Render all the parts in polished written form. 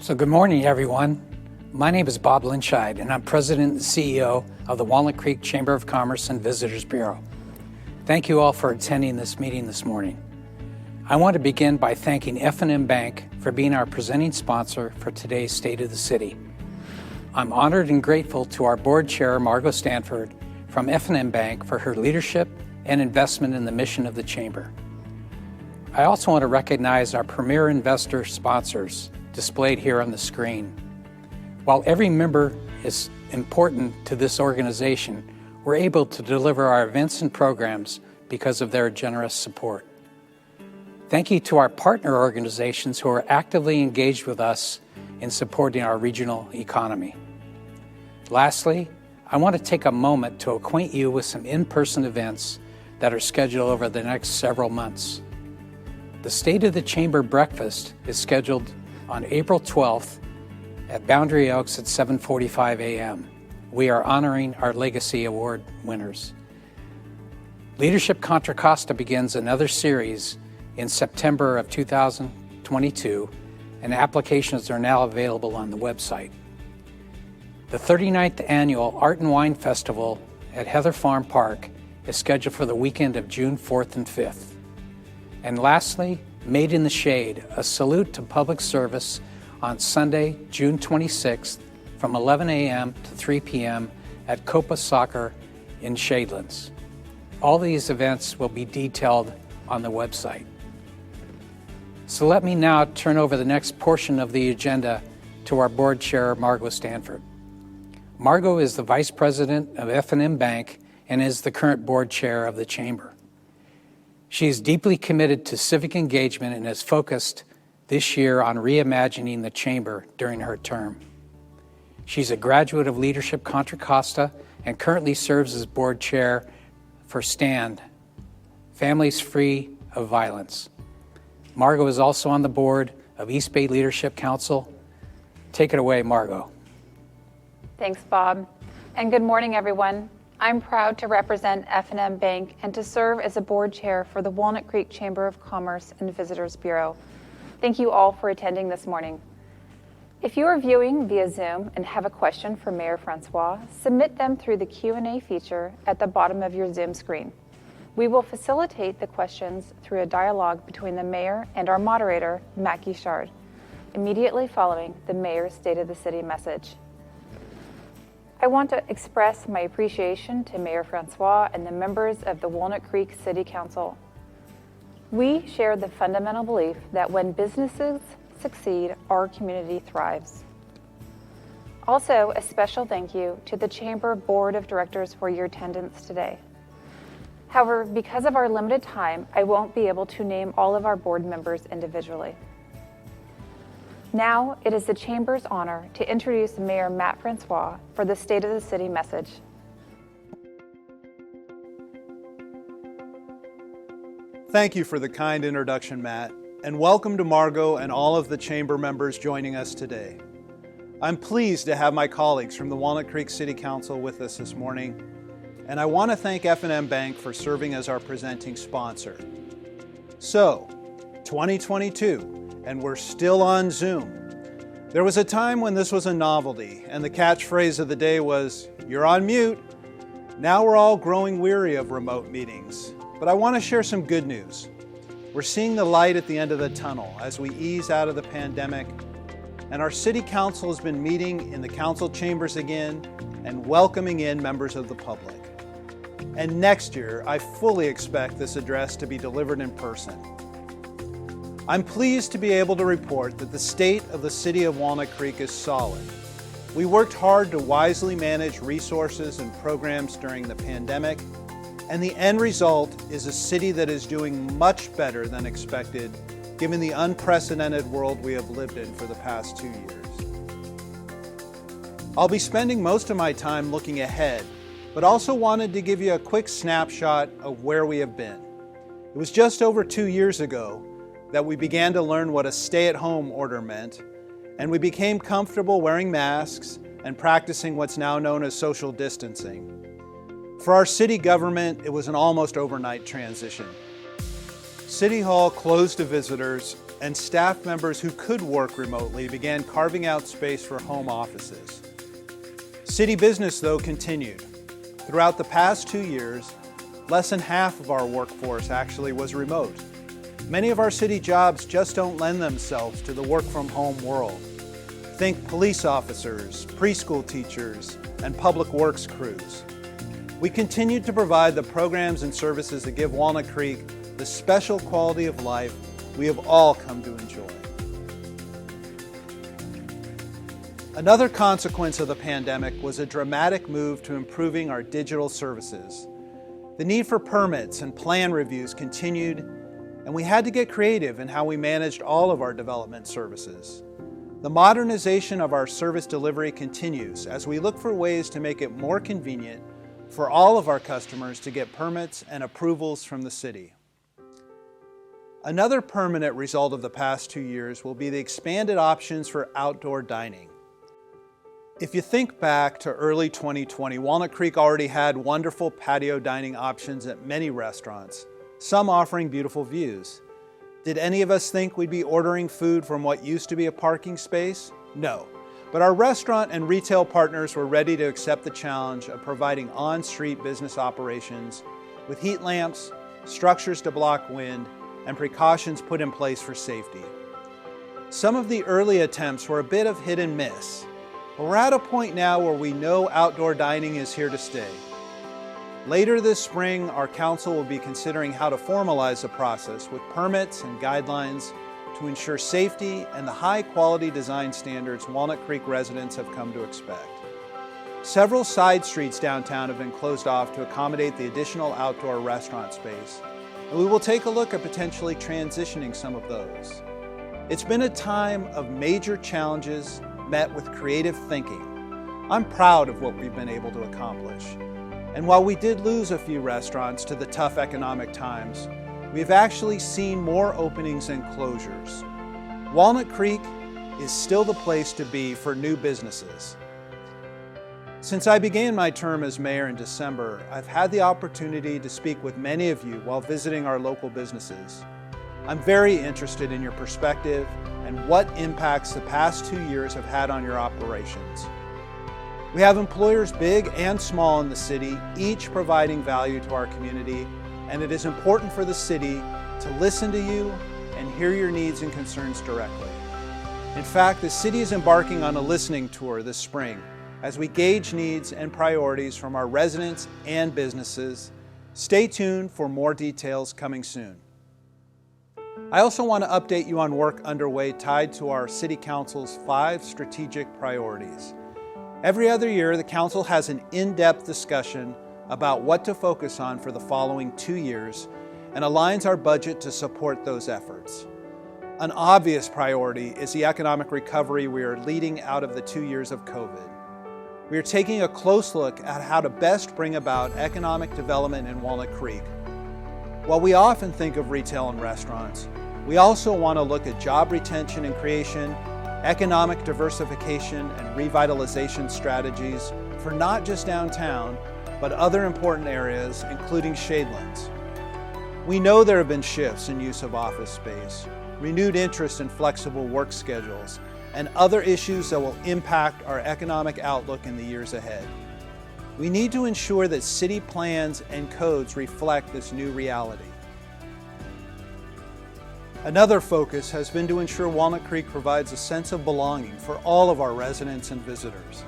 So good morning, everyone. My name is Bob Linscheid, and I'm President and CEO of the Walnut Creek Chamber of Commerce and Visitors Bureau. Thank you all for attending this meeting this morning. I want to begin by thanking F&M Bank for being our presenting sponsor for today's State of the City. I'm honored and grateful to our board chair, Margot Stanford, from F&M Bank for her leadership and investment in the mission of the Chamber. I also want to recognize our premier investor sponsors displayed here on the screen. While every member is important to this organization, we're able to deliver our events and programs because of their generous support. Thank you to our partner organizations who are actively engaged with us in supporting our regional economy. Lastly, I want to take a moment to acquaint you with some in-person events that are scheduled over the next several months. The State of the Chamber Breakfast is scheduled on April 12th at Boundary Oaks at 7:45 a.m. We are honoring our Legacy Award winners. Leadership Contra Costa begins another series in September of 2022, and applications are now available on the website. The 39th Annual Art and Wine Festival at Heather Farm Park is scheduled for the weekend of June 4th and 5th. And lastly, Made in the Shade, a salute to public service on Sunday, June 26th from 11 a.m. to 3 p.m. at Copa Soccer in Shadelands. All these events will be detailed on the website. So let me now turn over the next portion of the agenda to our board chair, Margot Stanford. Margot is the Vice President of F&M Bank and is the current board chair of the Chamber. She is deeply committed to civic engagement and is focused this year on reimagining the Chamber during her term. She's a graduate of Leadership Contra Costa and currently serves as board chair for STAND, Families Free of Violence. Margot is also on the board of East Bay Leadership Council. Take it away, Margot. Thanks, Bob. And good morning, everyone. I'm proud to represent F&M Bank and to serve as a board chair for the Walnut Creek Chamber of Commerce and Visitors Bureau. Thank you all for attending this morning. If you are viewing via Zoom and have a question for Mayor Francois, submit them through the Q&A feature at the bottom of your Zoom screen. We will facilitate the questions through a dialogue between the mayor and our moderator, Matt Guichard, immediately following the mayor's State of the City message. I want to express my appreciation to Mayor Francois and the members of the Walnut Creek City Council. We share the fundamental belief that when businesses succeed, our community thrives. Also, a special thank you to the Chamber Board of Directors for your attendance today. However, because of our limited time, I won't be able to name all of our board members individually. Now, it is the Chamber's honor to introduce Mayor Matt Francois for the State of the City message. Thank you for the kind introduction, Matt, and welcome to Margot and all of the Chamber members joining us today. I'm pleased to have my colleagues from the Walnut Creek City Council with us this morning, and I want to thank F&M Bank for serving as our presenting sponsor. So, 2022. And we're still on Zoom. There was a time when this was a novelty, and the catchphrase of the day was, "You're on mute." Now we're all growing weary of remote meetings, but I want to share some good news. We're seeing the light at the end of the tunnel as we ease out of the pandemic, and our City Council has been meeting in the council chambers again and welcoming in members of the public. And next year, I fully expect this address to be delivered in person. I'm pleased to be able to report that the state of the City of Walnut Creek is solid. We worked hard to wisely manage resources and programs during the pandemic, and the end result is a city that is doing much better than expected, given the unprecedented world we have lived in for the past 2 years. I'll be spending most of my time looking ahead, but also wanted to give you a quick snapshot of where we have been. It was just over 2 years ago that we began to learn what a stay-at-home order meant, and we became comfortable wearing masks and practicing what's now known as social distancing. For our city government, it was an almost overnight transition. City Hall closed to visitors, and staff members who could work remotely began carving out space for home offices. City business, though, continued. Throughout the past 2 years, less than half of our workforce actually was remote. Many of our city jobs just don't lend themselves to the work-from-home world. Think police officers, preschool teachers, and public works crews. We continued to provide the programs and services that give Walnut Creek the special quality of life we have all come to enjoy. Another consequence of the pandemic was a dramatic move to improving our digital services. The need for permits and plan reviews continued, and we had to get creative in how we managed all of our development services. The modernization of our service delivery continues as we look for ways to make it more convenient for all of our customers to get permits and approvals from the city. Another permanent result of the past 2 years will be the expanded options for outdoor dining. If you think back to early 2020, Walnut Creek already had wonderful patio dining options at many restaurants, some offering beautiful views. Did any of us think we'd be ordering food from what used to be a parking space? No. But our restaurant and retail partners were ready to accept the challenge of providing on-street business operations with heat lamps, structures to block wind, and precautions put in place for safety. Some of the early attempts were a bit of hit and miss, but we're at a point now where we know outdoor dining is here to stay. Later this spring, our council will be considering how to formalize the process with permits and guidelines to ensure safety and the high-quality design standards Walnut Creek residents have come to expect. Several side streets downtown have been closed off to accommodate the additional outdoor restaurant space, and we will take a look at potentially transitioning some of those. It's been a time of major challenges met with creative thinking. I'm proud of what we've been able to accomplish. And while we did lose a few restaurants to the tough economic times, we've actually seen more openings than closures. Walnut Creek is still the place to be for new businesses. Since I began my term as mayor in December, I've had the opportunity to speak with many of you while visiting our local businesses. I'm very interested in your perspective and what impacts the past 2 years have had on your operations. We have employers big and small in the city, each providing value to our community, and it is important for the city to listen to you and hear your needs and concerns directly. In fact, the city is embarking on a listening tour this spring as we gauge needs and priorities from our residents and businesses. Stay tuned for more details coming soon. I also want to update you on work underway tied to our City Council's 5 strategic priorities. Every other year, the Council has an in-depth discussion about what to focus on for the following 2 years and aligns our budget to support those efforts. An obvious priority is the economic recovery we are leading out of the 2 years of COVID. We are taking a close look at how to best bring about economic development in Walnut Creek. While we often think of retail and restaurants, we also want to look at job retention and creation, economic diversification and revitalization strategies for not just downtown, but other important areas, including shadelands. We know there have been shifts in use of office space, renewed interest in flexible work schedules, and other issues that will impact our economic outlook in the years ahead. We need to ensure that city plans and codes reflect this new reality. Another focus has been to ensure Walnut Creek provides a sense of belonging for all of our residents and visitors.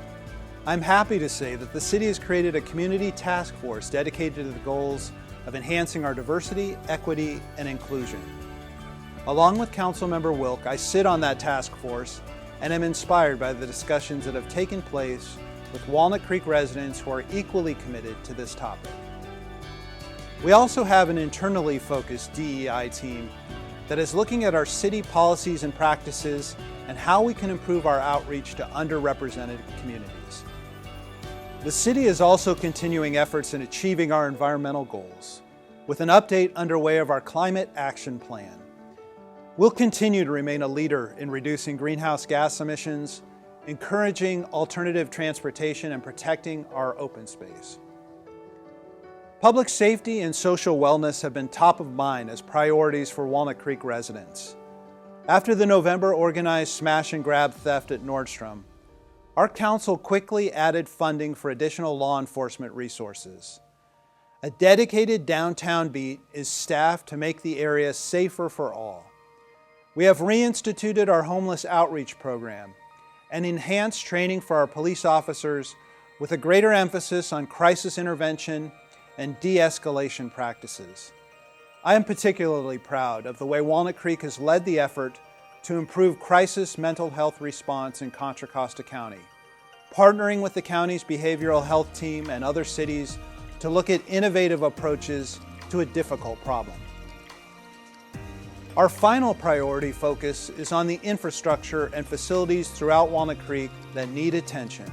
I'm happy to say that the city has created a community task force dedicated to the goals of enhancing our diversity, equity, and inclusion. Along with Councilmember Wilk, I sit on that task force and am inspired by the discussions that have taken place with Walnut Creek residents who are equally committed to this topic. We also have an internally focused DEI team that is looking at our city policies and practices and how we can improve our outreach to underrepresented communities. The city is also continuing efforts in achieving our environmental goals, with an update underway of our Climate Action Plan. We'll continue to remain a leader in reducing greenhouse gas emissions, encouraging alternative transportation, and protecting our open space. Public safety and social wellness have been top of mind as priorities for Walnut Creek residents. After the November organized smash and grab theft at Nordstrom, our council quickly added funding for additional law enforcement resources. A dedicated downtown beat is staffed to make the area safer for all. We have reinstituted our homeless outreach program and enhanced training for our police officers with a greater emphasis on crisis intervention and de-escalation practices. I am particularly proud of the way Walnut Creek has led the effort to improve crisis mental health response in Contra Costa County, partnering with the county's behavioral health team and other cities to look at innovative approaches to a difficult problem. Our final priority focus is on the infrastructure and facilities throughout Walnut Creek that need attention.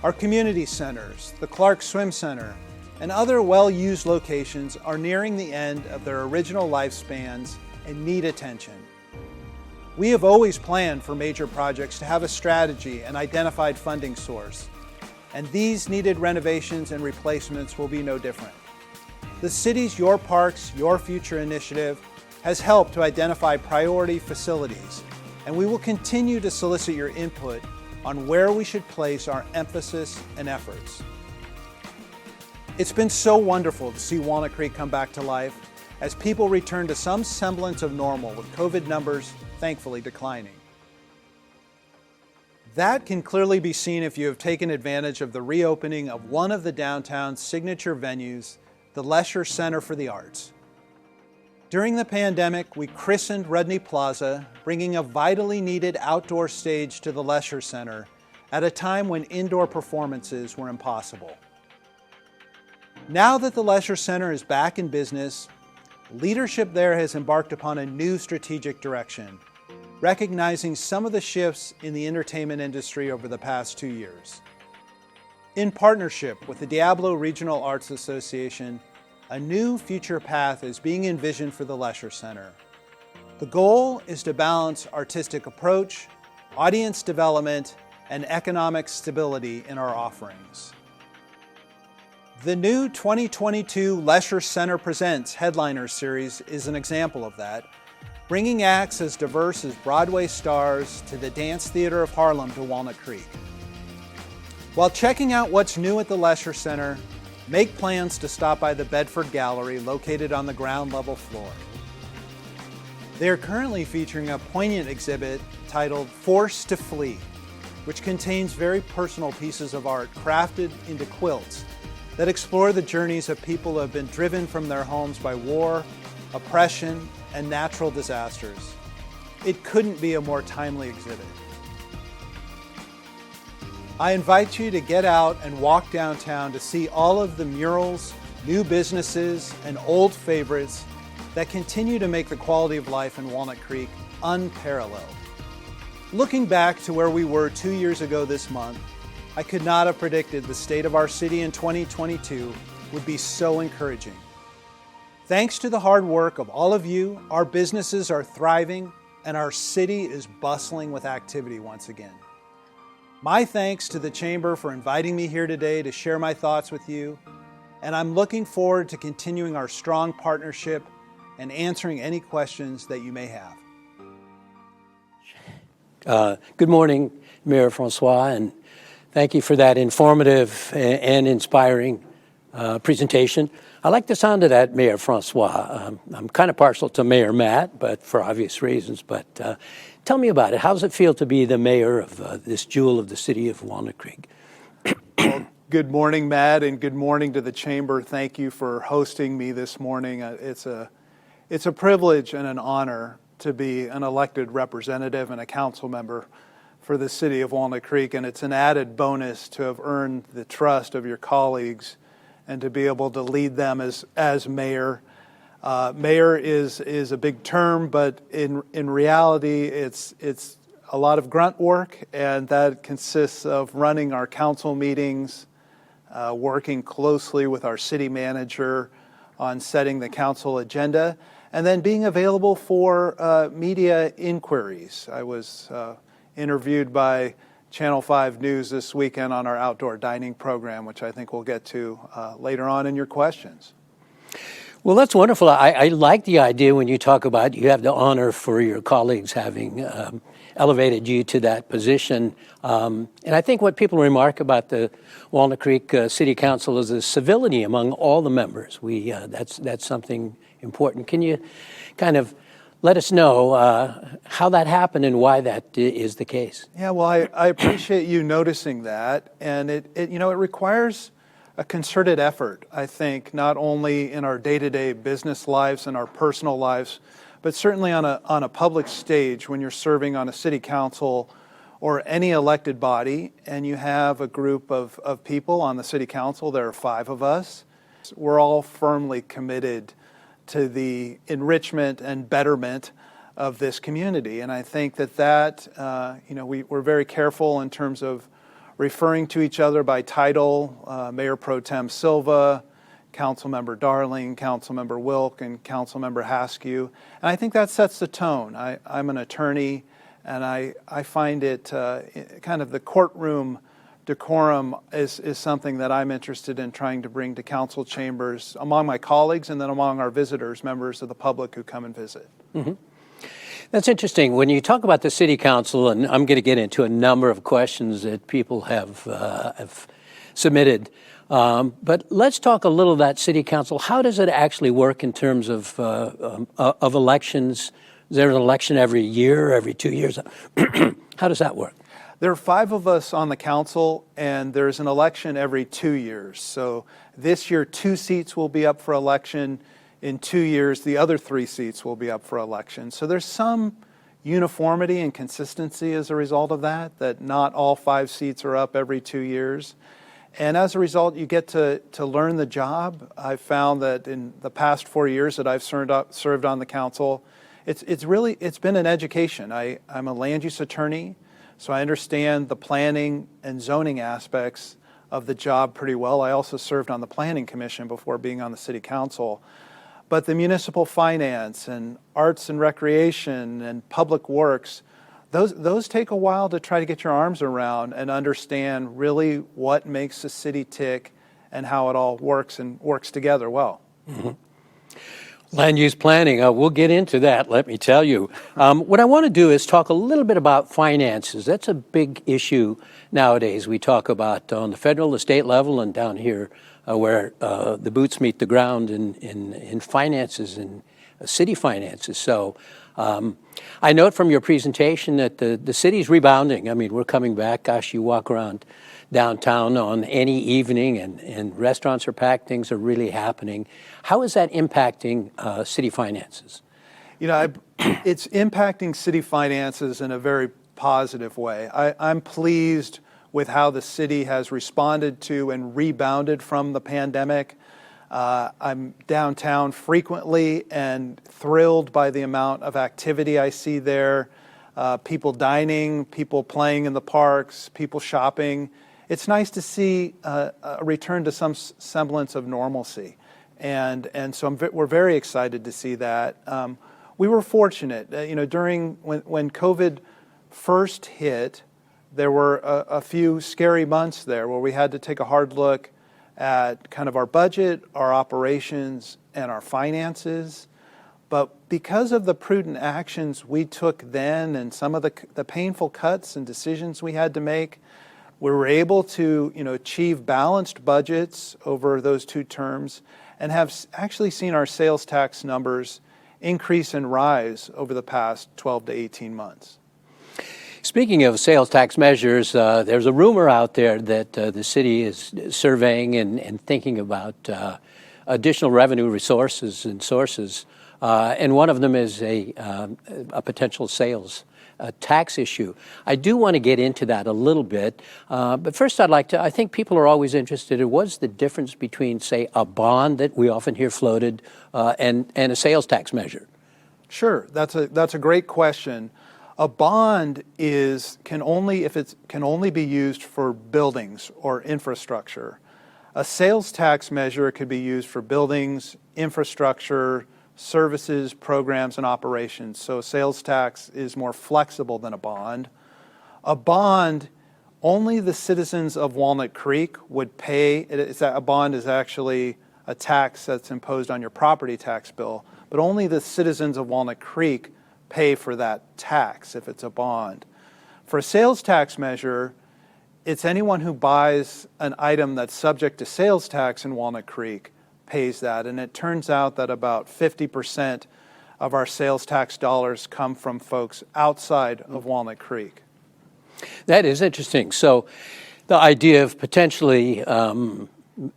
Our community centers, the Clark Swim Center, and other well-used locations are nearing the end of their original lifespans and need attention. We have always planned for major projects to have a strategy and identified funding source, and these needed renovations and replacements will be no different. The city's Your Parks, Your Future initiative has helped to identify priority facilities, and we will continue to solicit your input on where we should place our emphasis and efforts. It's been so wonderful to see Walnut Creek come back to life as people return to some semblance of normal with COVID numbers thankfully declining. That can clearly be seen if you have taken advantage of the reopening of one of the downtown's signature venues, the Lesher Center for the Arts. During the pandemic, we christened Rudney Plaza, bringing a vitally needed outdoor stage to the Lesher Center at a time when indoor performances were impossible. Now that the Lesher Center is back in business, leadership there has embarked upon a new strategic direction, recognizing some of the shifts in the entertainment industry over the past 2 years. In partnership with the Diablo Regional Arts Association, a new future path is being envisioned for the Lesher Center. The goal is to balance artistic approach, audience development, and economic stability in our offerings. The new 2022 Lesher Center Presents Headliner Series is an example of that, bringing acts as diverse as Broadway stars to the Dance Theater of Harlem to Walnut Creek. While checking out what's new at the Lesher Center, make plans to stop by the Bedford Gallery located on the ground level floor. They are currently featuring a poignant exhibit titled Forced to Flee, which contains very personal pieces of art crafted into quilts that explore the journeys of people who have been driven from their homes by war, oppression, and natural disasters. It couldn't be a more timely exhibit. I invite you to get out and walk downtown to see all of the murals, new businesses, and old favorites that continue to make the quality of life in Walnut Creek unparalleled. Looking back to where we were 2 years ago this month, I could not have predicted the state of our city in 2022 would be so encouraging. Thanks to the hard work of all of you, our businesses are thriving and our city is bustling with activity once again. My thanks to the Chamber for inviting me here today to share my thoughts with you, and I'm looking forward to continuing our strong partnership and answering any questions that you may have. Good morning, Mayor Francois, and thank you for that informative and inspiring presentation. I like the sound of that, Mayor Francois. I'm kind of partial to Mayor Matt, but for obvious reasons. But tell me about it. How does it feel to be the mayor of this jewel of the city of Walnut Creek? Well, good morning, Matt, and good morning to the Chamber. Thank you for hosting me this morning. It's a privilege and an honor to be an elected representative and a council member for the city of Walnut Creek, and it's an added bonus to have earned the trust of your colleagues and to be able to lead them as mayor. Mayor is a big term, but in reality, it's a lot of grunt work, and that consists of running our council meetings, working closely with our city manager on setting the council agenda, and then being available for media inquiries. I was interviewed by Channel 5 News this weekend on our outdoor dining program, which I think we'll get to later on in your questions. Well, that's wonderful. I like the idea when you talk about you have the honor for your colleagues having elevated you to that position. And I think what people remark about the Walnut Creek City Council is the civility among all the members. That's something important. Can you kind of let us know how that happened and why that is the case? Yeah, well, I appreciate you noticing that, and it requires a concerted effort, I think, not only in our day-to-day business lives and our personal lives, but certainly on a public stage when you're serving on a city council or any elected body, and you have a group of people on the city council. There are 5 of us. We're all firmly committed to the enrichment and betterment of this community. And I think that we're very careful in terms of referring to each other by title, Mayor Pro Tem Silva, Councilmember Darling, Councilmember Wilk, and Councilmember Haskew. And I think that sets the tone. I'm an attorney, and I find it kind of the courtroom decorum is something that I'm interested in trying to bring to council chambers among my colleagues and then among our visitors, members of the public who come and visit. Mm-hmm. That's interesting. When you talk about the city council, and I'm going to get into a number of questions that people have submitted, but let's talk a little about city council. How does it actually work in terms of elections? Is there an election every year, every 2 years? How does that work? There are 5 of us on the council, and there's an election every 2 years. So this year, 2 seats will be up for election. In 2 years, the other 3 seats will be up for election. So there's some uniformity and consistency as a result of that not all 5 seats are up every 2 years. And as a result, you get to learn the job. I've found that in the past 4 years that I've served on the council, it's been an education. I'm a land use attorney, so I understand the planning and zoning aspects of the job pretty well. I also served on the Planning Commission before being on the City Council. But the municipal finance and arts and recreation and public works, those take a while to try to get your arms around and understand really what makes the city tick and how it all works and works together well. Mm-hmm. Land use planning, we'll get into that, let me tell you. What I want to do is talk a little bit about finances. That's a big issue nowadays. We talk about on the federal, the state level, and down here where the boots meet the ground in finances and city finances. So I note from your presentation that the city's rebounding. I mean, we're coming back. Gosh, you walk around downtown on any evening and restaurants are packed, things are really happening. How is that impacting city finances? It's impacting city finances in a very positive way. I'm pleased with how the city has responded to and rebounded from the pandemic. I'm downtown frequently and thrilled by the amount of activity I see there. People dining, people playing in the parks, people shopping. It's nice to see a return to some semblance of normalcy. And so we're very excited to see that. We were fortunate, during when COVID first hit, there were a few scary months there where we had to take a hard look at kind of our budget, our operations, and our finances. But because of the prudent actions we took then and some of the painful cuts and decisions we had to make, we were able to achieve balanced budgets over those 2 terms and have actually seen our sales tax numbers increase and rise over the past 12 to 18 months. Speaking of sales tax measures, there's a rumor out there that the city is surveying and thinking about additional revenue resources and sources, and one of them is a potential sales tax issue. I do want to get into that a little bit, but first I think people are always interested in what's the difference between, say, a bond that we often hear floated and a sales tax measure? Sure, that's a great question. A bond can only be used for buildings or infrastructure. A sales tax measure could be used for buildings, infrastructure, services, programs, and operations. So sales tax is more flexible than a bond. A bond, only the citizens of Walnut Creek would pay. A bond is actually a tax that's imposed on your property tax bill, but only the citizens of Walnut Creek pay for that tax if it's a bond. For a sales tax measure, it's anyone who buys an item that's subject to sales tax in Walnut Creek pays that, and it turns out that about 50% of our sales tax dollars come from folks outside of Walnut Creek. That is interesting. So the idea of potentially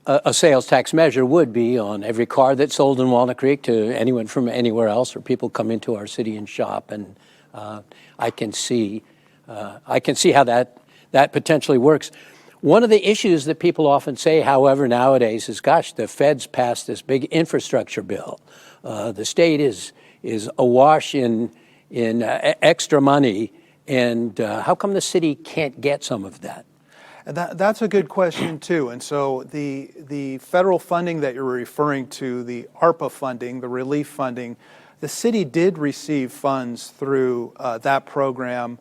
a sales tax measure would be on every car that's sold in Walnut Creek to anyone from anywhere else, or people come into our city and shop, and I can see how that potentially works. One of the issues that people often say, however, nowadays is, gosh, the feds passed this big infrastructure bill. The state is awash in extra money, and how come the city can't get some of that? And that's a good question, too. And so the federal funding that you're referring to, the ARPA funding, the relief funding, the city did receive funds through that program.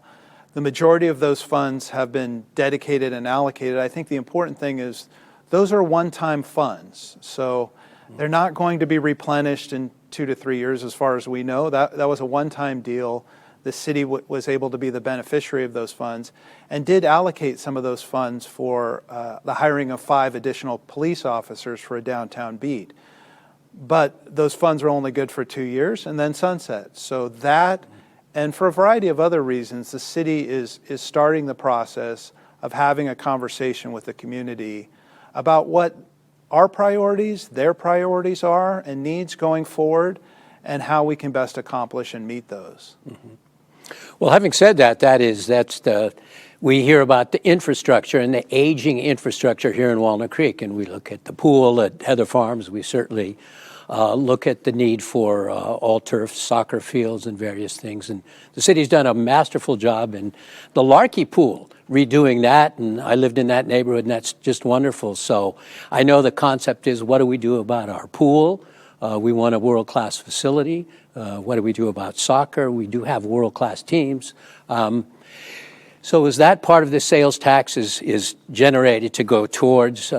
The majority of those funds have been dedicated and allocated. I think the important thing is those are one-time funds. So they're not going to be replenished in 2 to 3 years as far as we know. That was a one-time deal. The city was able to be the beneficiary of those funds and did allocate some of those funds for the hiring of 5 additional police officers for a downtown beat. But those funds are only good for 2 years and then sunset. So that, and for a variety of other reasons, the city is starting the process of having a conversation with the community about what our priorities, their priorities are, and needs going forward, and how we can best accomplish and meet those. Mm-hmm. Well, having said that, we hear about the infrastructure and the aging infrastructure here in Walnut Creek, and we look at the pool at Heather Farms. We certainly look at the need for all-turf soccer fields and various things. And the city's done a masterful job in the Larkey Pool, redoing that, and I lived in that neighborhood, and that's just wonderful. So I know the concept is, what do we do about our pool? We want a world-class facility. What do we do about soccer? We do have world-class teams. So is that part of the sales tax is generated to go towards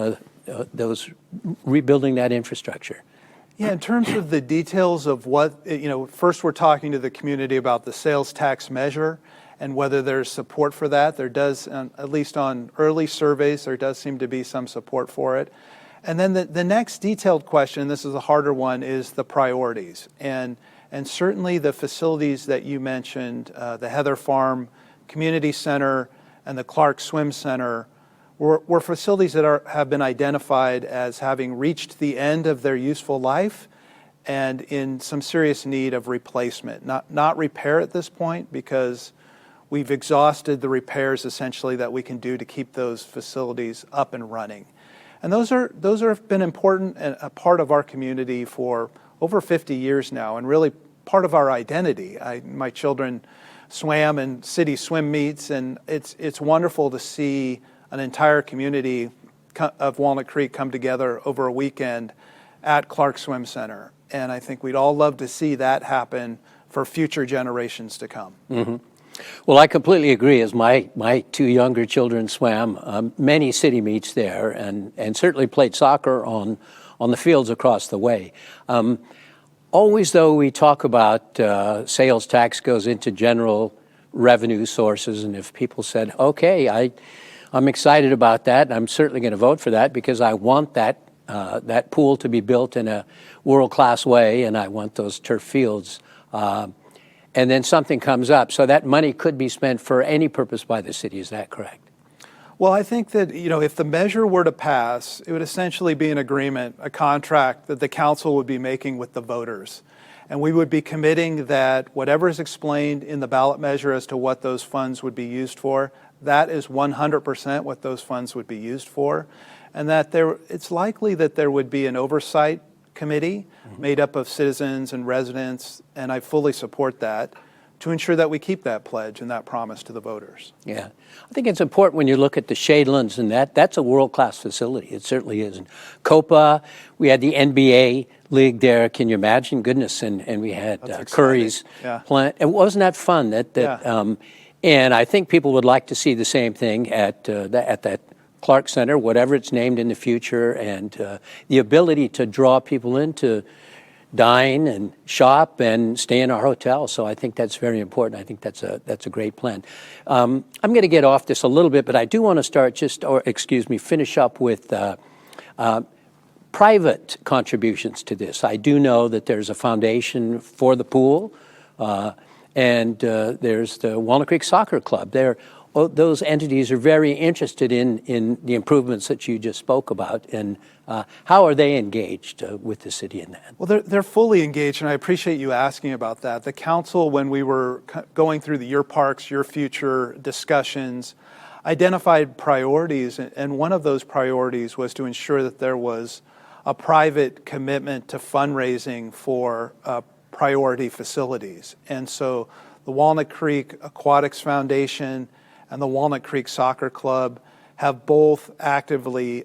those rebuilding that infrastructure? Yeah, in terms of the details of what, first we're talking to the community about the sales tax measure and whether there's support for that. There does, at least on early surveys, there does seem to be some support for it. And then the next detailed question, this is a harder one, is the priorities. And certainly the facilities that you mentioned, the Heather Farm Community Center and the Clark Swim Center, were facilities that have been identified as having reached the end of their useful life and in some serious need of replacement. Not repair at this point, because we've exhausted the repairs essentially that we can do to keep those facilities up and running. And those have been important and a part of our community for over 50 years now, and really part of our identity. My children swam in city swim meets, and it's wonderful to see an entire community of Walnut Creek come together over a weekend at Clark Swim Center. And I think we'd all love to see that happen for future generations to come. Mm-hmm. Well, I completely agree. As my 2 younger children swam many city meets there, and certainly played soccer on the fields across the way. Always, though, we talk about sales tax goes into general revenue sources, and if people said, okay, I'm excited about that, and I'm certainly going to vote for that because I want that pool to be built in a world-class way, and I want those turf fields. And then something comes up. So that money could be spent for any purpose by the city. Is that correct? Well, I think that, if the measure were to pass, it would essentially be an agreement, a contract that the council would be making with the voters. And we would be committing that whatever is explained in the ballot measure as to what those funds would be used for, that is 100% what those funds would be used for. And that it's likely that there would be an oversight committee made up of citizens and residents, and I fully support that, to ensure that we keep that pledge and that promise to the voters. Yeah. I think it's important when you look at the Shadelands, and that's a world-class facility. It certainly is. And Copa, we had the NBA league there. Can you imagine? Goodness. And we had Curry's plant. And wasn't that fun? And I think people would like to see the same thing at that Clark Center, whatever it's named in the future, and the ability to draw people in to dine and shop and stay in our hotel. So I think that's very important. I think that's a great plan. I'm going to get off this a little bit, but I do want to start finish up with private contributions to this. I do know that there's a foundation for the pool, and there's the Walnut Creek Soccer Club. Those entities are very interested in the improvements that you just spoke about, and how are they engaged with the city in that? Well, they're fully engaged, and I appreciate you asking about that. The council, when we were going through the Your Parks, Your Future discussions, identified priorities, and one of those priorities was to ensure that there was a private commitment to fundraising for priority facilities. And so the Walnut Creek Aquatics Foundation and the Walnut Creek Soccer Club have both actively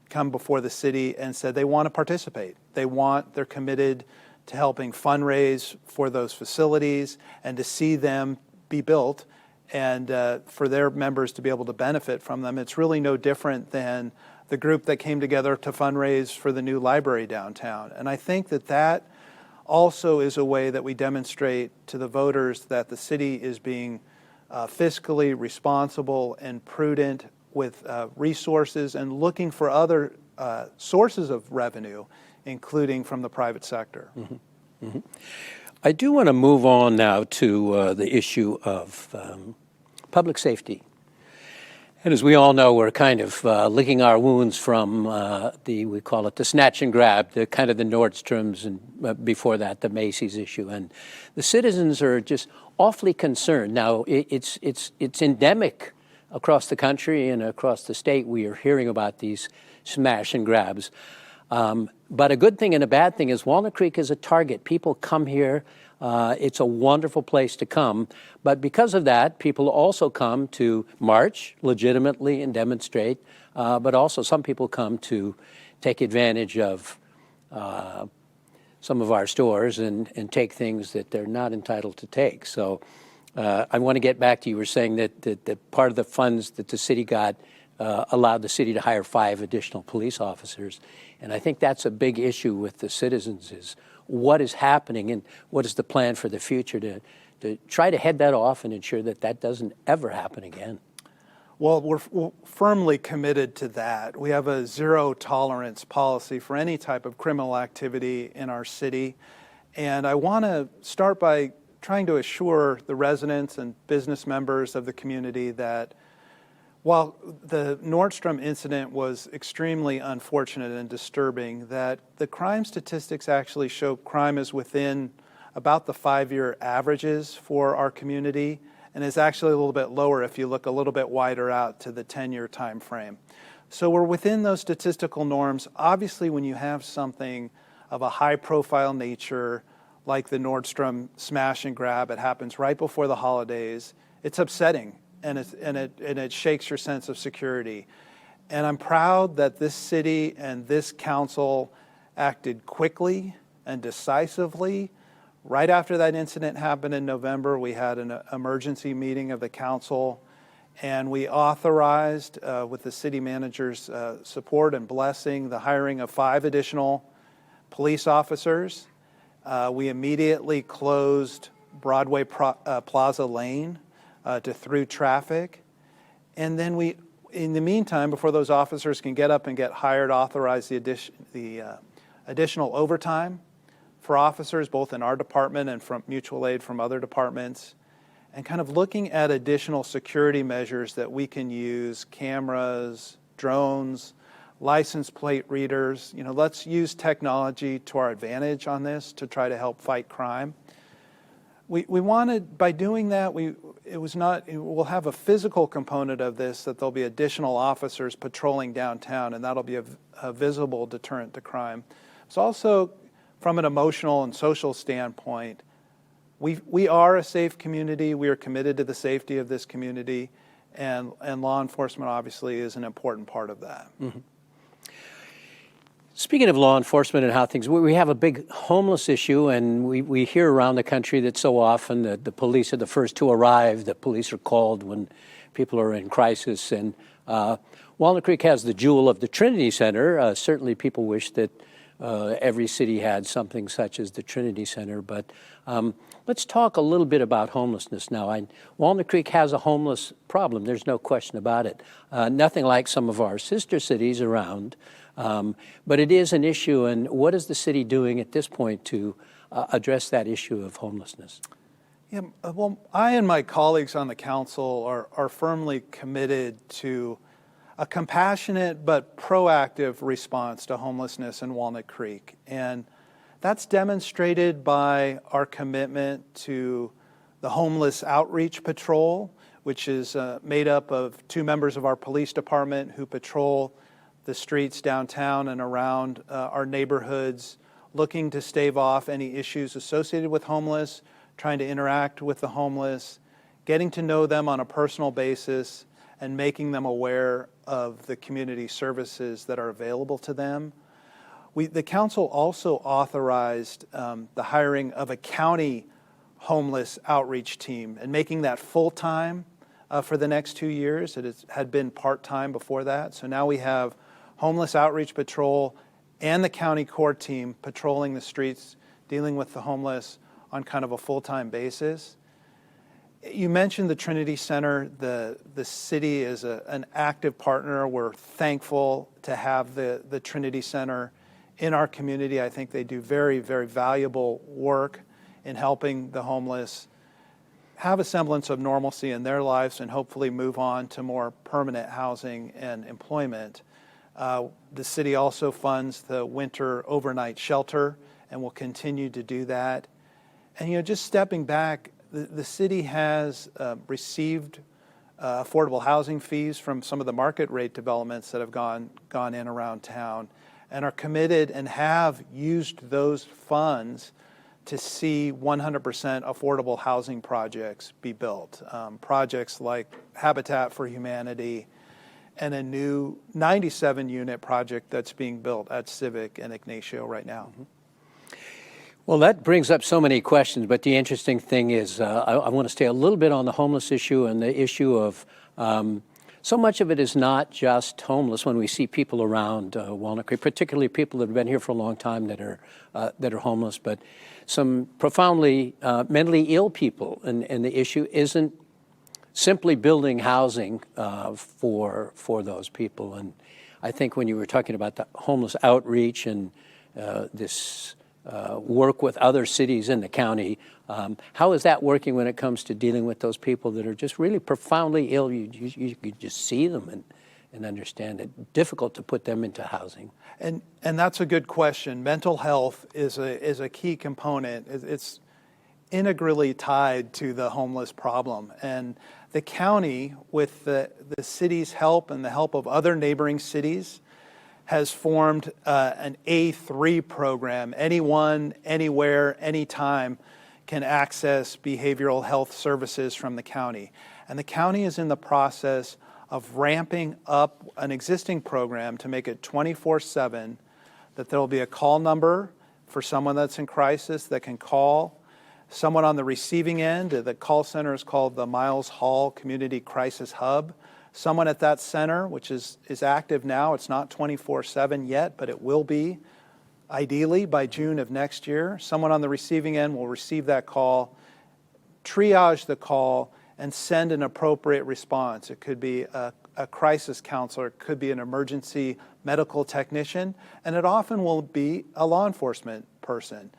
come before the city and said they want to participate. They're committed to helping fundraise for those facilities and to see them be built and for their members to be able to benefit from them. It's really no different than the group that came together to fundraise for the new library downtown. And I think that also is a way that we demonstrate to the voters that the city is being fiscally responsible and prudent with resources and looking for other sources of revenue, including from the private sector. Mm-hmm. Mm-hmm. I do want to move on now to the issue of public safety. And as we all know, we're kind of licking our wounds from we call it the snatch and grab, the kind of the Nordstroms, and before that, the Macy's issue. And the citizens are just awfully concerned. Now, it's endemic across the country and across the state. We are hearing about these smash and grabs. But a good thing and a bad thing is Walnut Creek is a target. People come here. It's a wonderful place to come. But because of that, people also come to march legitimately and demonstrate. But also some people come to take advantage of some of our stores and take things that they're not entitled to take. So I want to get back to you were saying that part of the funds that the city got allowed the city to hire 5 additional police officers. And I think that's a big issue with the citizens is what is happening and what is the plan for the future to try to head that off and ensure that doesn't ever happen again. Well, we're firmly committed to that. We have a zero tolerance policy for any type of criminal activity in our city. And I want to start by trying to assure the residents and business members of the community that while the Nordstrom incident was extremely unfortunate and disturbing, that the crime statistics actually show crime is within about the 5-year averages for our community, and is actually a little bit lower if you look a little bit wider out to the 10-year time frame. So we're within those statistical norms. Obviously, when you have something of a high-profile nature, like the Nordstrom smash and grab, it happens right before the holidays, it's upsetting. And it shakes your sense of security. And I'm proud that this city and this council acted quickly and decisively. Right after that incident happened in November, we had an emergency meeting of the council, and we authorized, with the city manager's support and blessing, the hiring of 5 additional police officers. We immediately closed Broadway Plaza Lane to through traffic. And then we, in the meantime, before those officers can get up and get hired, authorize the additional overtime for officers, both in our department and from mutual aid from other departments, and kind of looking at additional security measures that we can use, cameras, drones, license plate readers. Let's use technology to our advantage on this to try to help fight crime. We wanted, by doing that, we'll have a physical component of this, that there'll be additional officers patrolling downtown, and that'll be a visible deterrent to crime. It's also, from an emotional and social standpoint, we are a safe community. We are committed to the safety of this community, and law enforcement obviously is an important part of that. Mm-hmm. Speaking of law enforcement and how things, we have a big homeless issue, and we hear around the country that so often the police are the first to arrive. The police are called when people are in crisis. And Walnut Creek has the jewel of the Trinity Center. Certainly people wish that every city had something such as the Trinity Center. But let's talk a little bit about homelessness now. Walnut Creek has a homeless problem. There's no question about it. Nothing like some of our sister cities around. But it is an issue, and what is the city doing at this point to address that issue of homelessness? Yeah, well, I and my colleagues on the council are firmly committed to a compassionate but proactive response to homelessness in Walnut Creek. And that's demonstrated by our commitment to the Homeless Outreach Patrol, which is made up of 2 members of our police department who patrol the streets downtown and around our neighborhoods, looking to stave off any issues associated with homeless, trying to interact with the homeless, getting to know them on a personal basis, and making them aware of the community services that are available to them. The council also authorized the hiring of a county homeless outreach team and making that full-time for the next 2 years. It had been part-time before that. So now we have Homeless Outreach Patrol and the county core team patrolling the streets, dealing with the homeless on kind of a full-time basis. You mentioned the Trinity Center. The city is an active partner. We're thankful to have the Trinity Center in our community. I think they do very, very valuable work in helping the homeless have a semblance of normalcy in their lives and hopefully move on to more permanent housing and employment. The city also funds the winter overnight shelter and will continue to do that. And, just stepping back, the city has received affordable housing fees from some of the market rate developments that have gone in around town and are committed and have used those funds to see 100% affordable housing projects be built. Projects like Habitat for Humanity and a new 97-unit project that's being built at Civic and Ignacio right now. Mm-hmm. Well, that brings up so many questions, but the interesting thing is I want to stay a little bit on the homeless issue and the issue of so much of it is not just homeless when we see people around Walnut Creek, particularly people that have been here for a long time that are homeless, but some profoundly mentally ill people. And the issue isn't simply building housing for those people. And I think when you were talking about the homeless outreach and this work with other cities in the county, how is that working when it comes to dealing with those people that are just really profoundly ill? You just see them and understand it. Difficult to put them into housing. And that's a good question. Mental health is a key component. It's integrally tied to the homeless problem. And the county, with the city's help and the help of other neighboring cities, has formed an A3 program. Anyone, anywhere, anytime can access behavioral health services from the county. And the county is in the process of ramping up an existing program to make it 24/7, that there will be a call number for someone that's in crisis that can call. Someone on the receiving end, the call center is called the Miles Hall Community Crisis Hub. Someone at that center, which is active now, it's not 24/7 yet, but it will be, ideally by June of next year. Someone on the receiving end will receive that call, triage the call, and send an appropriate response. It could be a crisis counselor, it could be an emergency medical technician, and it often will be a law enforcement person.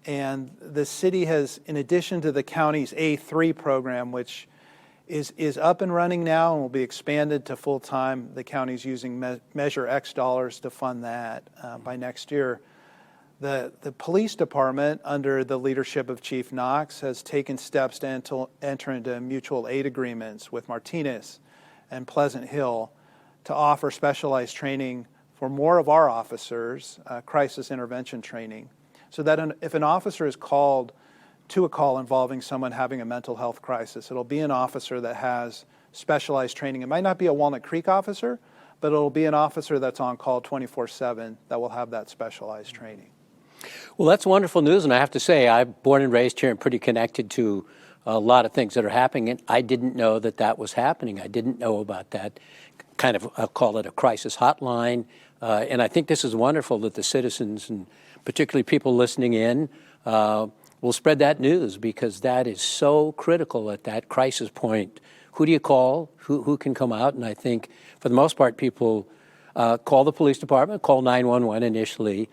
And the city has, in addition to the county's A3 program, which is up and running now and will be expanded to full-time. The county's using Measure X dollars to fund that by next year. The police department, under the leadership of Chief Knox, has taken steps to enter into mutual aid agreements with Martinez and Pleasant Hill to offer specialized training for more of our officers, crisis intervention training, so that if an officer is called to a call involving someone having a mental health crisis, it'll be an officer that has specialized training. It might not be a Walnut Creek officer, but it'll be an officer that's on call 24/7 that will have that specialized training. Well, that's wonderful news, and I have to say, I'm born and raised here and pretty connected to a lot of things that are happening, and I didn't know that that was happening. I didn't know about that kind of, I'll call it a crisis hotline, and I think this is wonderful that the citizens, and particularly people listening in, will spread that news, because that is so critical at that crisis point. Who do you call? Who can come out? And I think, for the most part, people call the police department, call 911 initially.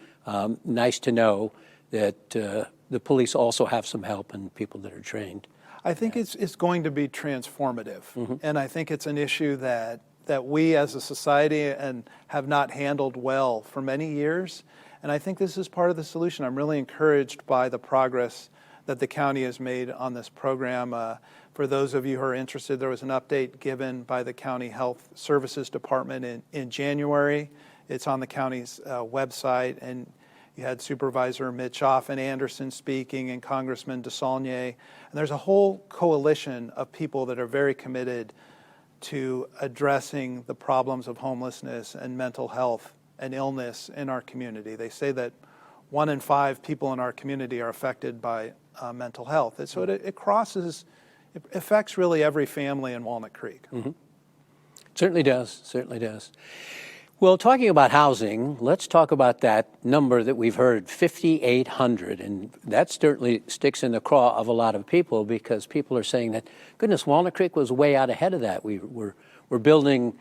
Nice to know that the police also have some help and people that are trained. I think it's going to be transformative, and I think it's an issue that we as a society and have not handled well for many years, and I think this is part of the solution. I'm really encouraged by the progress that the county has made on this program. For those of you who are interested, there was an update given by the County Health Services Department in January. It's on the county's website, and you had Supervisor Mitch Anderson speaking, and Congressman DeSaulnier. And there's a whole coalition of people that are very committed to addressing the problems of homelessness and mental health and illness in our community. They say that 1 in 5 people in our community are affected by mental health. And so it affects really every family in Walnut Creek. Certainly does, certainly does. Well, talking about housing, let's talk about that number that we've heard, 5,800, and that certainly sticks in the craw of a lot of people, because people are saying that, goodness, Walnut Creek was way out ahead of that. We're building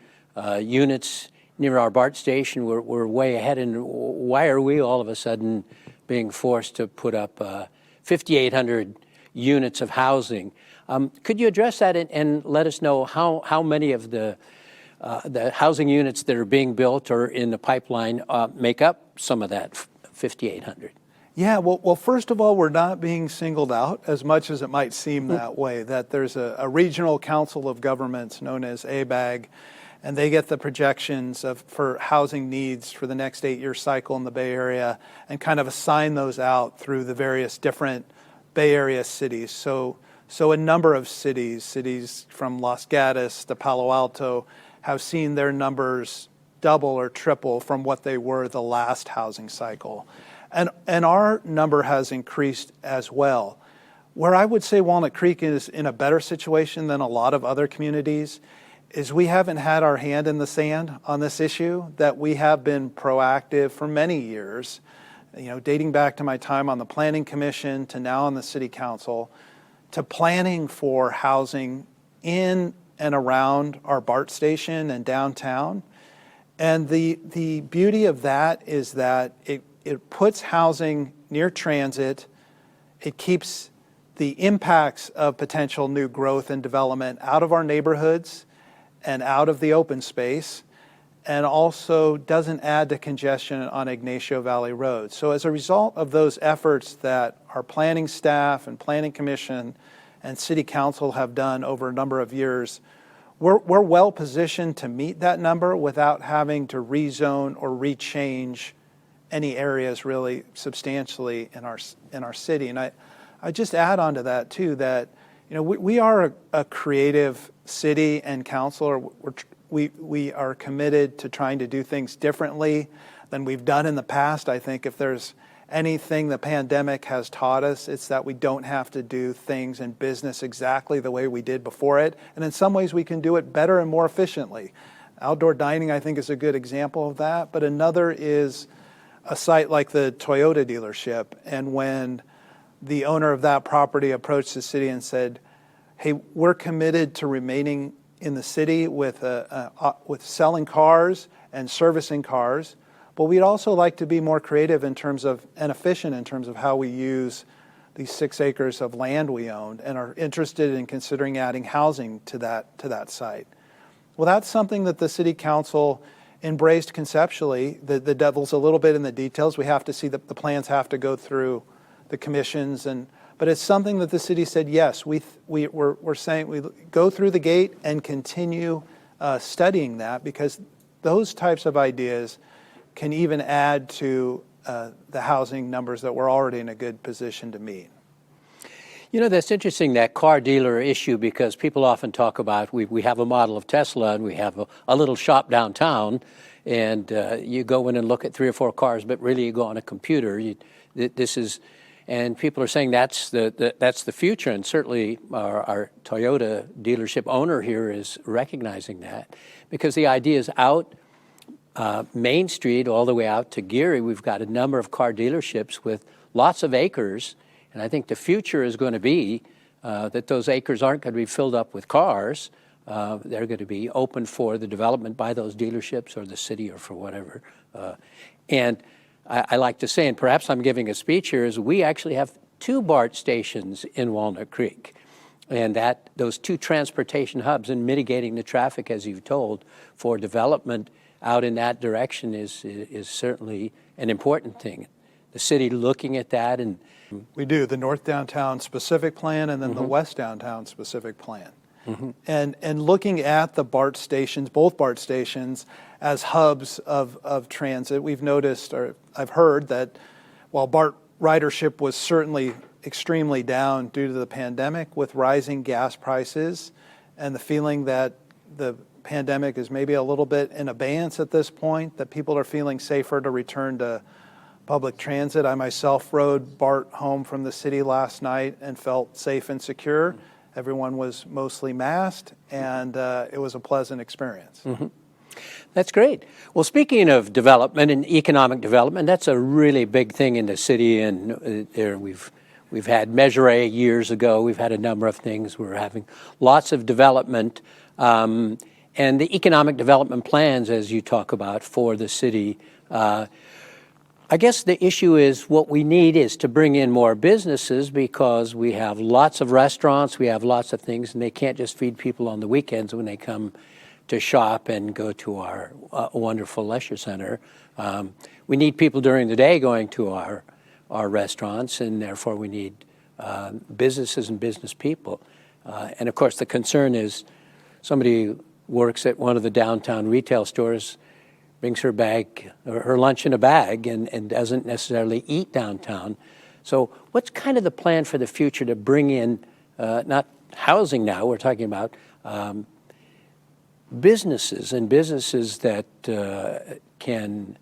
units near our BART station. We're way ahead, and why are we all of a sudden being forced to put up 5,800 units of housing? Could you address that and let us know how many of the housing units that are being built or in the pipeline make up some of that 5,800? Yeah, well, first of all, we're not being singled out as much as it might seem that way, that there's a regional council of governments known as ABAG, and they get the projections for housing needs for the next 8-year cycle in the Bay Area and kind of assign those out through the various different Bay Area cities. So a number of cities from Los Gatos to Palo Alto, have seen their numbers double or triple from what they were the last housing cycle. And our number has increased as well. Where I would say Walnut Creek is in a better situation than a lot of other communities is we haven't had our hand in the sand on this issue, that we have been proactive for many years, dating back to my time on the Planning Commission to now on the City Council, to planning for housing in and around our BART station and downtown. And the beauty of that is that it puts housing near transit. It keeps the impacts of potential new growth and development out of our neighborhoods and out of the open space, and also doesn't add to congestion on Ignacio Valley Road. So as a result of those efforts that our planning staff and Planning Commission and City Council have done over a number of years, we're well positioned to meet that number without having to rezone or rechange any areas really substantially in our city. And I just add on to that too, that we are a creative city and council. We are committed to trying to do things differently than we've done in the past. I think if there's anything the pandemic has taught us, it's that we don't have to do things in business exactly the way we did before it. And in some ways we can do it better and more efficiently. Outdoor dining, I think, is a good example of that. But another is a site like the Toyota dealership. And when the owner of that property approached the city and said, hey, we're committed to remaining in the city with selling cars and servicing cars, but we'd also like to be more creative and efficient in terms of how we use these 6 acres of land we own, and are interested in considering adding housing to that site. Well, that's something that the City Council embraced conceptually. The devil's a little bit in the details. We have to see that the plans have to go through the commissions, but it's something that the city said, yes, we're saying we go through the gate and continue studying that, because those types of ideas can even add to the housing numbers that we're already in a good position to meet. You know, that's interesting, that car dealer issue, because people often talk about we have a model of Tesla and we have a little shop downtown, and you go in and look at 3 or 4 cars, but really you go on a computer. And people are saying that's the future, and certainly our Toyota dealership owner here is recognizing that, because the idea is out Main Street all the way out to Geary, we've got a number of car dealerships with lots of acres. And I think the future is going to be that those acres aren't going to be filled up with cars. They're going to be open for the development by those dealerships or the city or for whatever. And I like to say, and perhaps I'm giving a speech here, is we actually have 2 BART stations in Walnut Creek. And that those 2 transportation hubs and mitigating the traffic, as you've told, for development out in that direction is certainly an important thing. The city looking at that, and we do the North Downtown specific plan and then the West Downtown specific plan. And looking at the BART stations, both BART stations, as hubs of transit, we've noticed, or I've heard, that while BART ridership was certainly extremely down due to the pandemic, with rising gas prices and the feeling that the pandemic is maybe a little bit in abeyance at this point, that people are feeling safer to return to public transit. I myself rode BART home from the city last night and felt safe and secure. Everyone was mostly masked, and it was a pleasant experience. That's great. Well, speaking of development and economic development, that's a really big thing in the city, and there we've had Measure A years ago. We've had a number of things. We're having lots of development, and the economic development plans, as you talk about, for the city. I guess the issue is what we need is to bring in more businesses, because we have lots of restaurants, we have lots of things, and they can't just feed people on the weekends when they come to shop and go to our wonderful leisure center. We need people during the day going to our restaurants, and therefore we need businesses and business people. And of course the concern is somebody who works at one of the downtown retail stores brings her bag or her lunch in a bag and doesn't necessarily eat downtown. So what's kind of the plan for the future to bring in, not housing now, we're talking about businesses, and businesses that can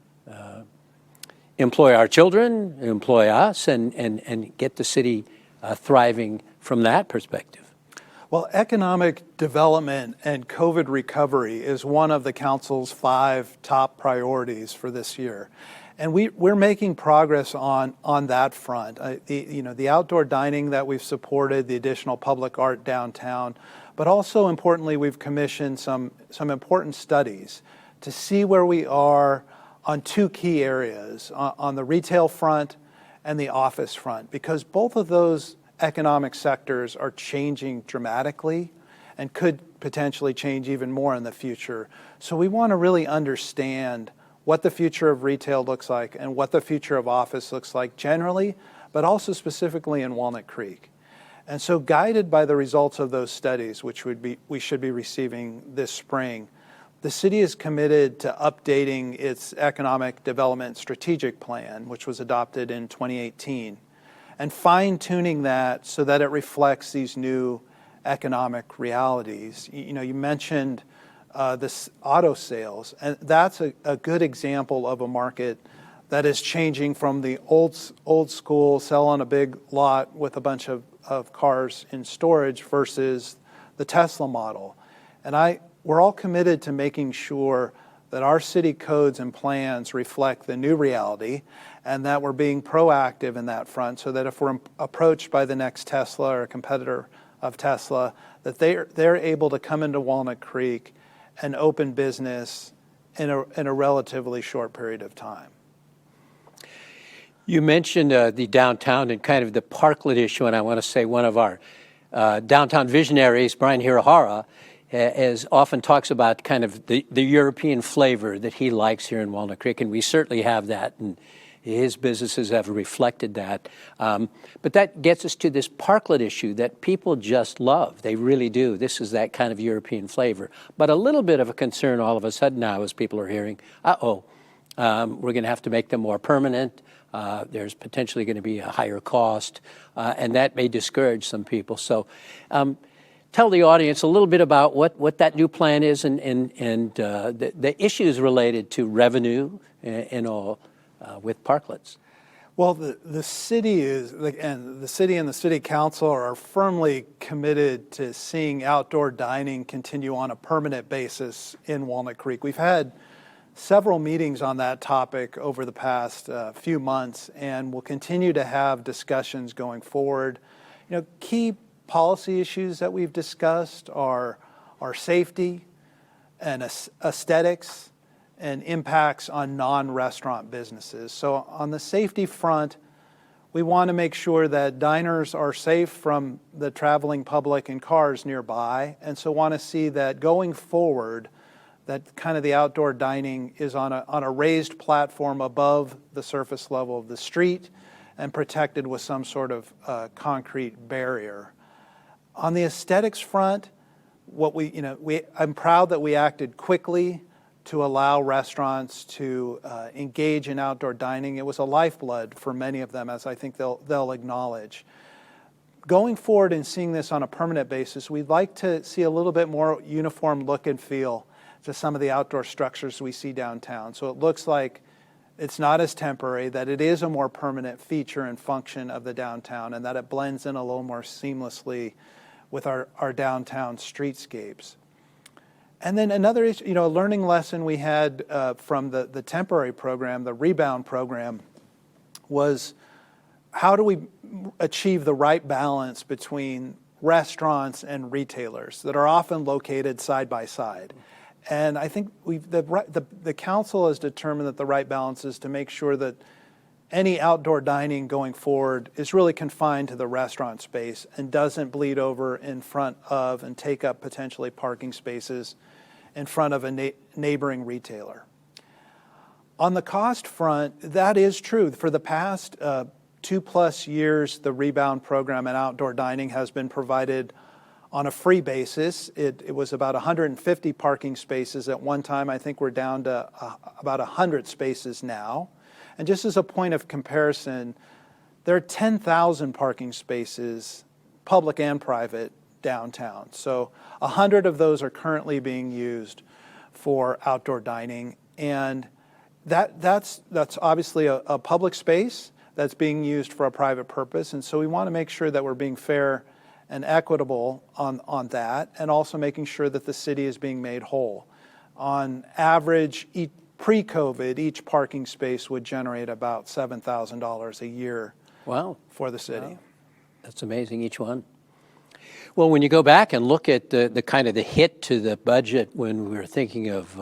employ our children, employ us, and get the city thriving from that perspective? Well, economic development and COVID recovery is one of the council's 5 top priorities for this year. And we're making progress on that front. The outdoor dining that we've supported, the additional public art downtown, but also importantly, we've commissioned some important studies to see where we are on 2 key areas, on the retail front and the office front, because both of those economic sectors are changing dramatically and could potentially change even more in the future. So we want to really understand what the future of retail looks like and what the future of office looks like generally, but also specifically in Walnut Creek. And so, guided by the results of those studies, which we should be receiving this spring, the city is committed to updating its economic development strategic plan, which was adopted in 2018. And fine-tuning that so that it reflects these new economic realities. You mentioned this auto sales, and that's a good example of a market that is changing from the old school sell on a big lot with a bunch of cars in storage versus the Tesla model. And we're all committed to making sure that our city codes and plans reflect the new reality, and that we're being proactive in that front, so that if we're approached by the next Tesla or a competitor of Tesla, that they're able to come into Walnut Creek and open business in a relatively short period of time. You mentioned the downtown and kind of the parklet issue, and I want to say one of our downtown visionaries, Brian Hirahara, as often talks about kind of the European flavor that he likes here in Walnut Creek, and we certainly have that, and his businesses have reflected that. But that gets us to this parklet issue that people just love. They really do. This is that kind of European flavor. But a little bit of a concern all of a sudden now as people are hearing, we're going to have to make them more permanent. There's potentially going to be a higher cost, and that may discourage some people. So tell the audience a little bit about what that new plan is and the issues related to revenue and all with parklets. Well, the city and the city council are firmly committed to seeing outdoor dining continue on a permanent basis in Walnut Creek. We've had several meetings on that topic over the past few months, and we'll continue to have discussions going forward. Key policy issues that we've discussed are safety and aesthetics and impacts on non-restaurant businesses. So on the safety front, we want to make sure that diners are safe from the traveling public and cars nearby, and so want to see that going forward, that kind of the outdoor dining is on a raised platform above the surface level of the street and protected with some sort of concrete barrier. On the aesthetics front, I'm proud that we acted quickly to allow restaurants to engage in outdoor dining. It was a lifeblood for many of them, as I think they'll acknowledge. Going forward and seeing this on a permanent basis, we'd like to see a little bit more uniform look and feel to some of the outdoor structures we see downtown. So it looks like it's not as temporary, that it is a more permanent feature and function of the downtown, and that it blends in a little more seamlessly with our downtown streetscapes. And then another issue, a learning lesson we had from the temporary program, the rebound program, was how do we achieve the right balance between restaurants and retailers that are often located side by side. And I think the council has determined that the right balance is to make sure that any outdoor dining going forward is really confined to the restaurant space and doesn't bleed over in front of and take up potentially parking spaces in front of a neighboring retailer. On the cost front, that is true. For the past 2+ years, the rebound program and outdoor dining has been provided on a free basis. It was about 150 parking spaces at one time. I think we're down to about 100 spaces now. And just as a point of comparison, there are 10,000 parking spaces, public and private, downtown. So 100 of those are currently being used for outdoor dining. And that's obviously a public space that's being used for a private purpose. And so we want to make sure that we're being fair and equitable on that, and also making sure that the city is being made whole. On average, pre-COVID, each parking space would generate about $7,000 a year. Wow. For the city. Wow. That's amazing, each one. Well, when you go back and look at the kind of the hit to the budget when we were thinking of,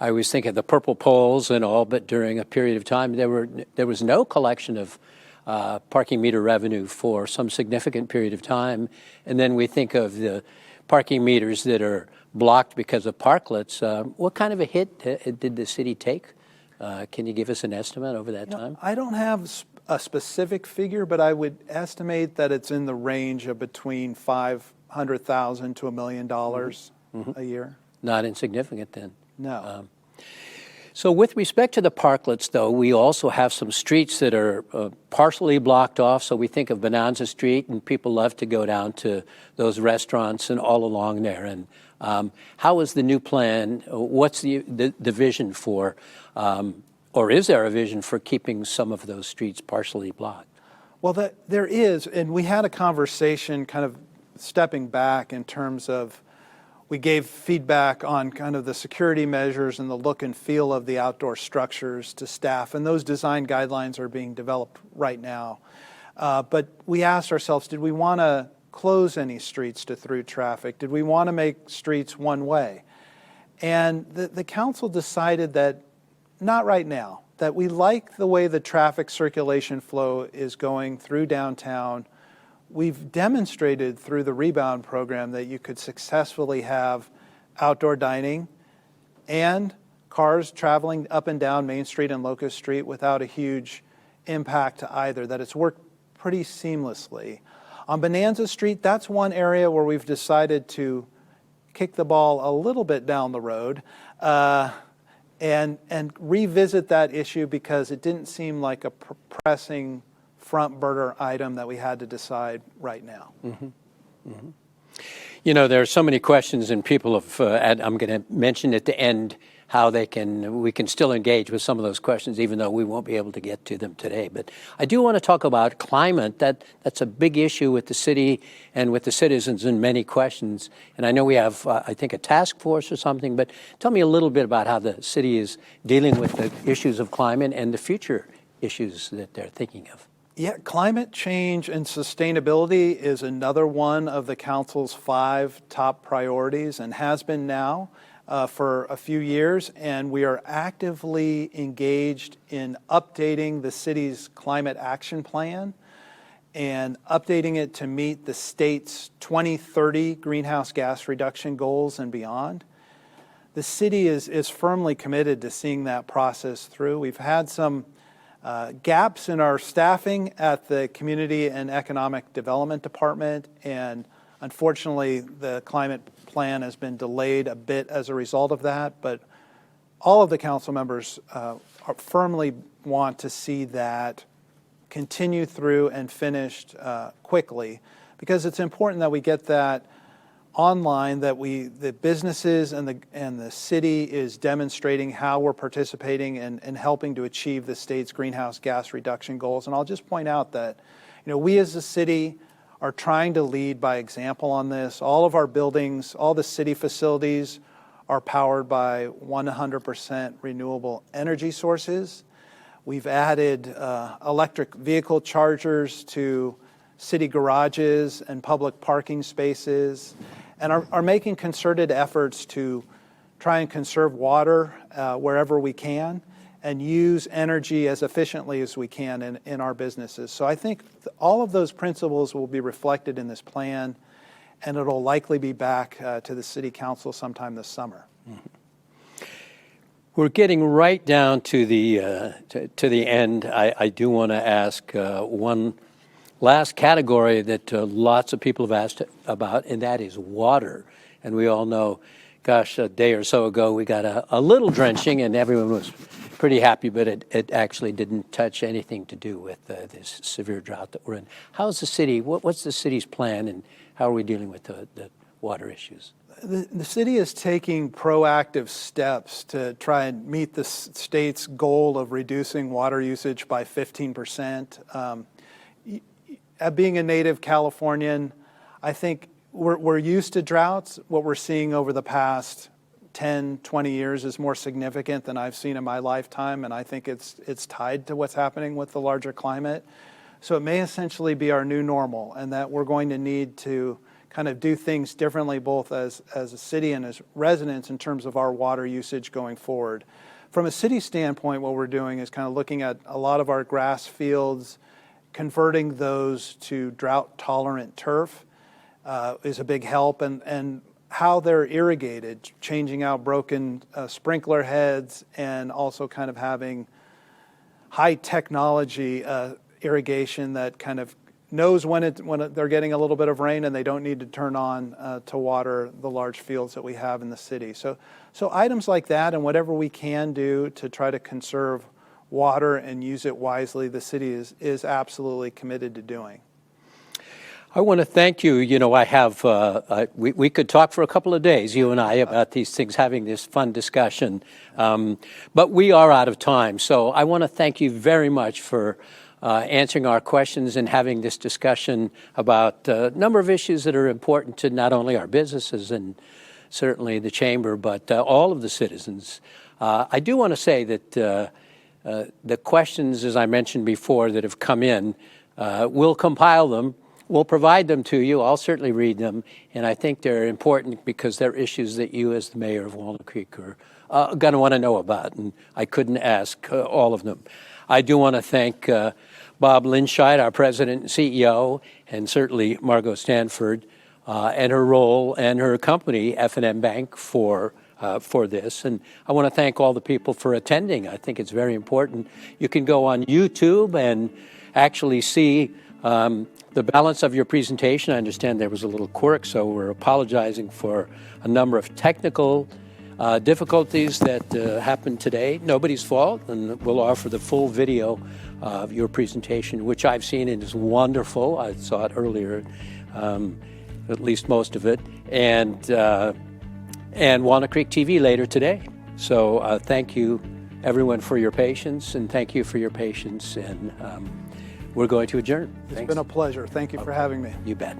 I always think of the purple poles and all, but during a period of time, there was no collection of parking meter revenue for some significant period of time. And then we think of the parking meters that are blocked because of parklets. What kind of a hit did the city take? Can you give us an estimate over that time? I don't have a specific figure, but I would estimate that it's in the range of between $500,000 to $1 million a year. Not insignificant then. No. So with respect to the parklets, though, we also have some streets that are partially blocked off. So we think of Bonanza Street, and people love to go down to those restaurants and all along there. And how is the new plan? What's the vision for, or is there a vision for keeping some of those streets partially blocked? Well, there is, and we had a conversation kind of stepping back in terms of, we gave feedback on kind of the security measures and the look and feel of the outdoor structures to staff, and those design guidelines are being developed right now. But we asked ourselves, did we want to close any streets to through traffic? Did we want to make streets one way? And the council decided that not right now, that we like the way the traffic circulation flow is going through downtown. We've demonstrated through the rebound program that you could successfully have outdoor dining and cars traveling up and down Main Street and Locust Street without a huge impact to either, that it's worked pretty seamlessly. On Bonanza Street, that's one area where we've decided to kick the ball a little bit down the road and revisit that issue because it didn't seem like a pressing front burner item that we had to decide right now. Mm-hmm. Mm-hmm. You know, there are so many questions, and people have, I'm going to mention at the end how we can still engage with some of those questions, even though we won't be able to get to them today. But I do want to talk about climate. That's a big issue with the city and with the citizens in many questions. And I know we have, I think, a task force or something, but tell me a little bit about how the city is dealing with the issues of climate and the future issues that they're thinking of. Yeah, climate change and sustainability is another one of the council's 5 top priorities and has been now for a few years. And we are actively engaged in updating the city's climate action plan and updating it to meet the state's 2030 greenhouse gas reduction goals and beyond. The city is firmly committed to seeing that process through. We've had some gaps in our staffing at the Community and Economic Development Department, and unfortunately the climate plan has been delayed a bit as a result of that, but all of the council members firmly want to see that continue through and finished quickly, because it's important that we get that online, that the businesses and the city is demonstrating how we're participating and helping to achieve the state's greenhouse gas reduction goals. And I'll just point out that, we as a city are trying to lead by example on this. All of our buildings, all the city facilities are powered by 100% renewable energy sources. We've added electric vehicle chargers to city garages and public parking spaces, and are making concerted efforts to try and conserve water wherever we can and use energy as efficiently as we can in our businesses. So I think all of those principles will be reflected in this plan, and it'll likely be back to the City Council sometime this summer. Mm-hmm. We're getting right down to the end. I do want to ask one last category that lots of people have asked about, and that is water. And we all know, gosh, a day or so ago we got a little drenching, and everyone was pretty happy, but it actually didn't touch anything to do with this severe drought that we're in. How's the city, what's the city's plan, and how are we dealing with the water issues? The city is taking proactive steps to try and meet the state's goal of reducing water usage by 15%. Being a native Californian, I think we're used to droughts. What we're seeing over the past 10, 20 years is more significant than I've seen in my lifetime, and I think it's tied to what's happening with the larger climate. So it may essentially be our new normal, and that we're going to need to kind of do things differently, both as a city and as residents, in terms of our water usage going forward. From a city standpoint, what we're doing is kind of looking at a lot of our grass fields, converting those to drought-tolerant turf is a big help, and how they're irrigated, changing out broken sprinkler heads, and also kind of having high-technology irrigation that kind of knows when they're getting a little bit of rain and they don't need to turn on to water the large fields that we have in the city. So items like that, and whatever we can do to try to conserve water and use it wisely, the city is absolutely committed to doing. I want to thank you. I have, we could talk for a couple of days, you and I, about these things, having this fun discussion, but we are out of time. So I want to thank you very much for answering our questions and having this discussion about a number of issues that are important to not only our businesses and certainly the chamber, but all of the citizens. I do want to say that the questions, as I mentioned before, that have come in, we'll compile them, we'll provide them to you. I'll certainly read them, and I think they're important because they're issues that you as the mayor of Walnut Creek are going to want to know about, and I couldn't ask all of them. I do want to thank Bob Guichard, our president and CEO, and certainly Margot Stanford and her role and her company, F&M Bank, for this. And I want to thank all the people for attending. I think it's very important. You can go on YouTube and actually see the balance of your presentation. I understand there was a little quirk, so we're apologizing for a number of technical difficulties that happened today. Nobody's fault, and we'll offer the full video of your presentation, which I've seen and is wonderful. I saw it earlier, at least most of it, and Walnut Creek TV later today. So thank you, everyone, for your patience, and thank you for your patience, and we're going to adjourn. It's been a pleasure. Thank you for having me. You bet.